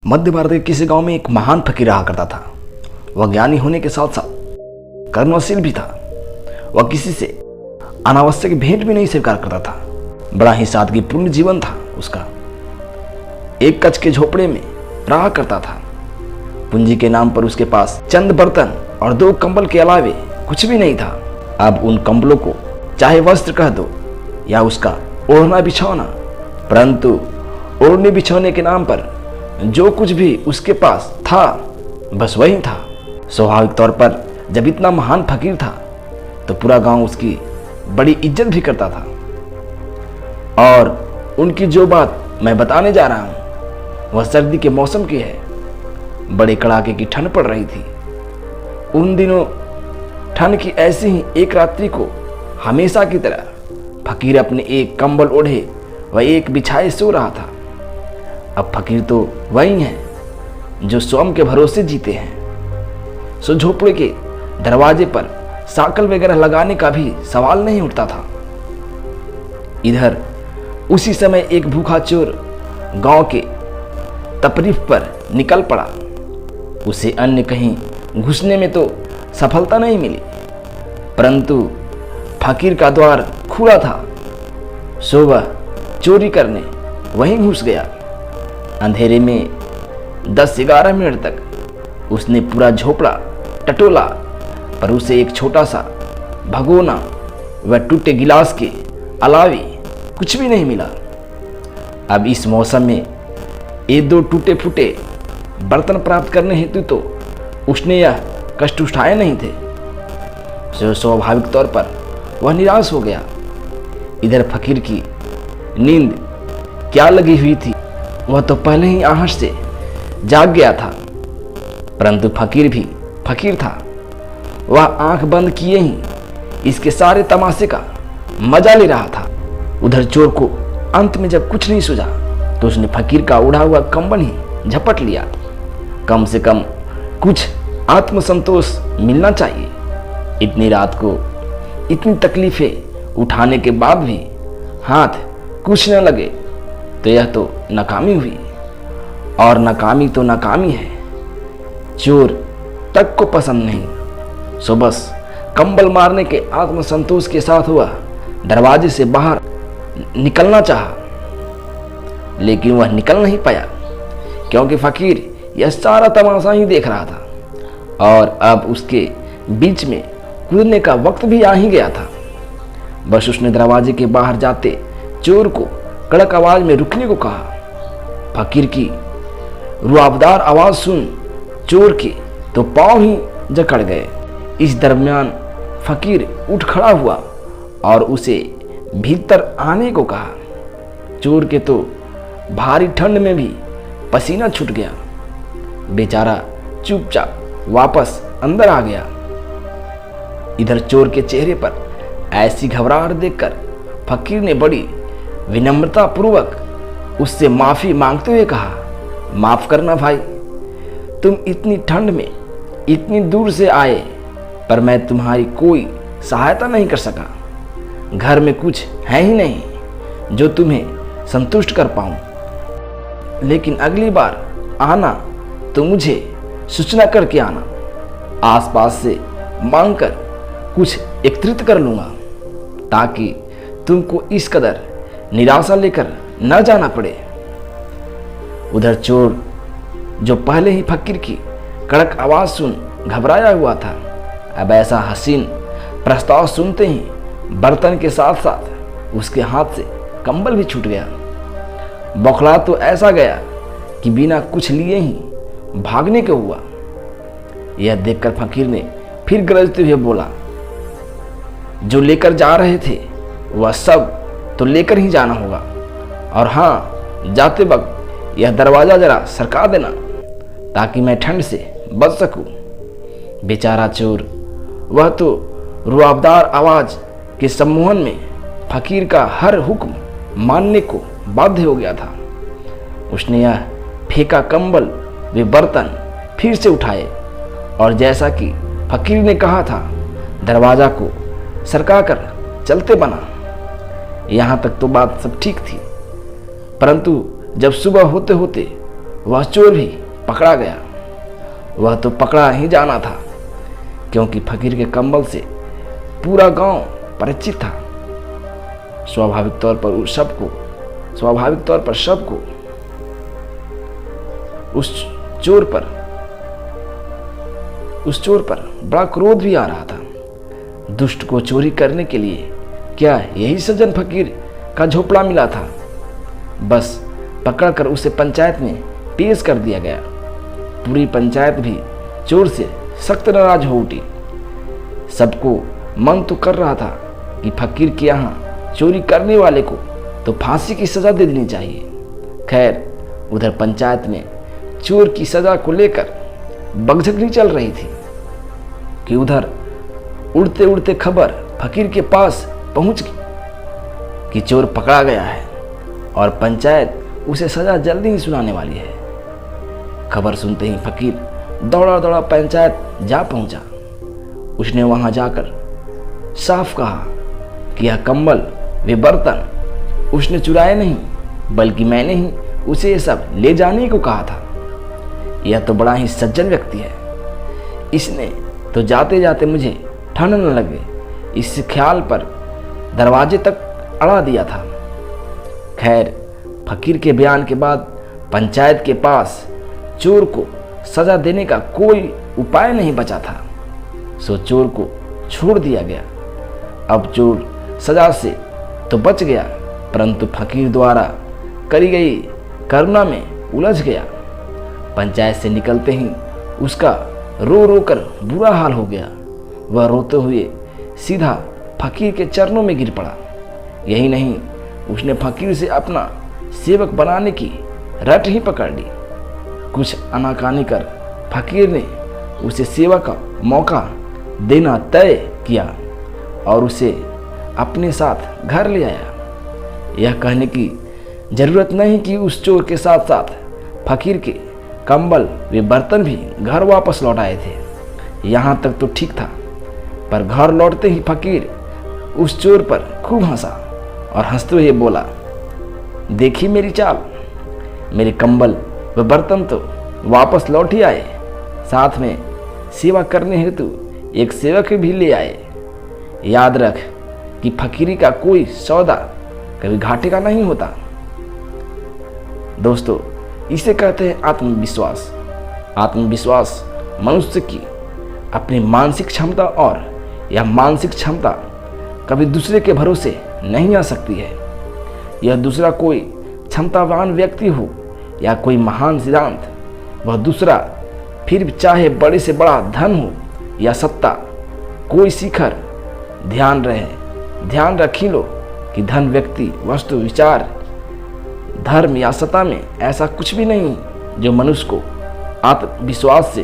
मध्य भारत के किसी गांव में एक महान फकीर रहा करता था। वह ज्ञानी होने के साथ साथ कर्मशील भी था। वह किसी से अनावश्यक भेंट भी नहीं स्वीकार करता था। बड़ा ही सादगीपूर्ण जीवन था उसका। एक कच्छ के झोपड़े में रहा करता था। पूंजी के नाम पर उसके पास चंद बर्तन और 2 कंबल के अलावे कुछ भी नहीं था। अब उन कंबलों को चाहे वस्त्र कह दो या उसका ओढ़ना बिछौना, परंतु ओढ़ने बिछौने के नाम पर जो कुछ भी उसके पास था बस वही था। स्वाभाविक तौर पर जब इतना महान फकीर था तो पूरा गांव उसकी बड़ी इज्जत भी करता था। और उनकी जो बात मैं बताने जा रहा हूं वह सर्दी के मौसम की है। बड़े कड़ाके की ठंड पड़ रही थी। उन दिनों ठंड की ऐसी ही एक रात्रि को हमेशा की तरह फकीर अपने एक कंबल ओढ़े व एक बिछाए सो रहा था। अब फकीर तो वही हैं जो स्वयं के भरोसे जीते हैं। सो झोपड़े के दरवाजे पर साकल वगैरह लगाने का भी सवाल नहीं उठता था। इधर उसी समय एक भूखा चोर गांव के तपरीफ पर निकल पड़ा। उसे अन्य कहीं घुसने में तो सफलता नहीं मिली, परंतु फकीर का द्वार खुला था। सो वह चोरी करने वहीं घुस गया। अंधेरे में 10 से 11 मिनट तक उसने पूरा झोपड़ा टटोला, पर उसे एक छोटा सा भगोना व टूटे गिलास के अलावे कुछ भी नहीं मिला। अब इस मौसम में ये 2 टूटे फूटे बर्तन प्राप्त करने हेतु तो उसने यह कष्ट उठाए नहीं थे। जो स्वाभाविक तौर पर वह निराश हो गया। इधर फकीर की नींद क्या लगी हुई थी, वह तो पहले ही आहट से जाग गया था, परंतु फकीर भी फकीर था। वह आंख बंद किए ही इसके सारे तमाशे का मजा ले रहा था। उधर चोर को अंत में जब कुछ नहीं सूझा तो उसने फकीर का उड़ा हुआ कंबल ही झपट लिया। कम से कम कुछ आत्मसंतोष मिलना चाहिए। इतनी रात को इतनी तकलीफें उठाने के बाद भी हाथ कुछ न लगे तो यह तो नाकामी हुई, और नाकामी तो नाकामी है। चोर तक को पसंद नहीं। सो बस कंबल मारने के आत्मसंतोष के साथ हुआ दरवाजे से बाहर निकलना चाहा, लेकिन वह निकल नहीं पाया क्योंकि फकीर यह सारा तमाशा ही देख रहा था और अब उसके बीच में कूदने का वक्त भी आ ही गया था। बस उसने दरवाजे के बाहर जाते चोर को कड़क आवाज में रुकने को कहा। फकीर की रुआबदार आवाज सुन चोर के तो पांव ही जकड़ गए। इस दरमियान फकीर उठ खड़ा हुआ और उसे भीतर आने को कहा। चोर के तो भारी ठंड में भी पसीना छूट गया। बेचारा चुपचाप वापस अंदर आ गया। इधर चोर के चेहरे पर ऐसी घबराहट देखकर फकीर ने बड़ी विनम्रता पूर्वक उससे माफी मांगते हुए कहा, माफ करना भाई, तुम इतनी ठंड में इतनी दूर से आए पर मैं तुम्हारी कोई सहायता नहीं कर सका। घर में कुछ है ही नहीं जो तुम्हें संतुष्ट कर पाऊं। लेकिन अगली बार आना तो मुझे सूचना करके आना। आसपास से मांगकर कुछ एकत्रित कर लूंगा ताकि तुमको इस कदर निराशा लेकर न जाना पड़े। उधर चोर जो पहले ही फकीर की कड़क आवाज सुन घबराया हुआ था, अब ऐसा हसीन प्रस्ताव सुनते ही बर्तन के साथ साथ उसके हाथ से कंबल भी छूट गया। बौखला तो ऐसा गया कि बिना कुछ लिए ही भागने को हुआ। यह देखकर फकीर ने फिर गरजते हुए बोला, जो लेकर जा रहे थे वह सब तो लेकर ही जाना होगा, और हाँ, जाते वक्त यह दरवाजा जरा सरका देना ताकि मैं ठंड से बच सकूं। बेचारा चोर, वह तो रुआबदार आवाज के सम्मोहन में फकीर का हर हुक्म मानने को बाध्य हो गया था। उसने यह फेंका कंबल वे बर्तन फिर से उठाए और जैसा कि फकीर ने कहा था दरवाजा को सरकाकर चलते बना। यहाँ तक तो बात सब ठीक थी, परंतु जब सुबह होते होते वह चोर भी पकड़ा गया। वह तो पकड़ा ही जाना था, क्योंकि फकीर के कंबल से पूरा गांव परिचित था। स्वाभाविक तौर पर सबको उस चोर पर बड़ा क्रोध भी आ रहा था। दुष्ट को चोरी करने के लिए क्या यही सज्जन फकीर का झोपड़ा मिला था? बस पकड़कर उसे पंचायत में पेश कर दिया गया। पूरी पंचायत भी चोर से सख्त नाराज हो उठी। सबको मन तो कर रहा था कि फकीर के यहाँ चोरी करने वाले को तो फांसी की सजा दे देनी चाहिए। खैर, उधर पंचायत में चोर की सजा को लेकर बकझकनी चल रही थी कि उधर उड़ते उड़ते खबर फकीर के पास पहुंच गई कि चोर पकड़ा गया है और पंचायत उसे सजा जल्दी ही सुनाने वाली है। खबर सुनते ही फकीर दौड़ा दौड़ा पंचायत जा पहुंचा। उसने वहां जाकर साफ कहा कि यह कंबल वे बर्तन उसने चुराए नहीं, बल्कि मैंने ही उसे ये सब ले जाने को कहा था। यह तो बड़ा ही सज्जन व्यक्ति है। इसने तो जाते जाते मुझे ठंड न लगे इस ख्याल पर दरवाजे तक अड़ा दिया था। खैर, फकीर के बयान के बाद पंचायत के पास चोर को सजा देने का कोई उपाय नहीं बचा था, सो चोर को छोड़ दिया गया। अब चोर सजा से तो बच गया, परंतु फकीर द्वारा करी गई करुणा में उलझ गया। पंचायत से निकलते ही उसका रो रो कर बुरा हाल हो गया। वह रोते हुए सीधा फकीर के चरणों में गिर पड़ा। यही नहीं, उसने फकीर से अपना सेवक बनाने की रट ही पकड़ ली। कुछ आनाकानी कर फकीर ने उसे सेवा का मौका देना तय किया और उसे अपने साथ घर ले आया। यह कहने की जरूरत नहीं कि उस चोर के साथ साथ फकीर के कंबल वे बर्तन भी घर वापस लौट आए थे। यहाँ तक तो ठीक था, पर घर लौटते ही फकीर उस चोर पर खूब हंसा और हंसते हुए बोला, देखिए मेरी चाल, मेरे कंबल व बर्तन तो वापस लौट ही आए, साथ में सेवा करने हेतु एक सेवक भी ले आए। याद रख कि फकीरी का कोई सौदा कभी घाटे का नहीं होता। दोस्तों, इसे कहते हैं आत्मविश्वास। आत्मविश्वास मनुष्य की अपनी मानसिक क्षमता और यह मानसिक क्षमता कभी दूसरे के भरोसे नहीं आ सकती है। यह दूसरा कोई क्षमतावान व्यक्ति हो या कोई महान सिद्धांत, वह दूसरा फिर भी चाहे बड़े से बड़ा धन हो या सत्ता, कोई शिखर, ध्यान रखी लो कि धन, व्यक्ति, वस्तु, विचार, धर्म या सत्ता में ऐसा कुछ भी नहीं जो मनुष्य को आत्मविश्वास से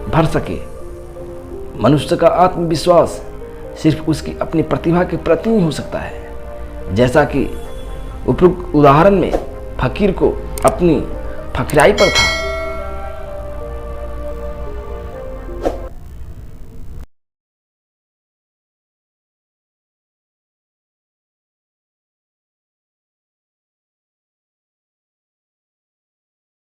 भर सके। मनुष्य का आत्मविश्वास सिर्फ उसकी अपनी प्रतिभा के प्रति ही हो सकता है। जैसा कि उपरोक्त उदाहरण में फकीर को अपनी फकीराई पर था,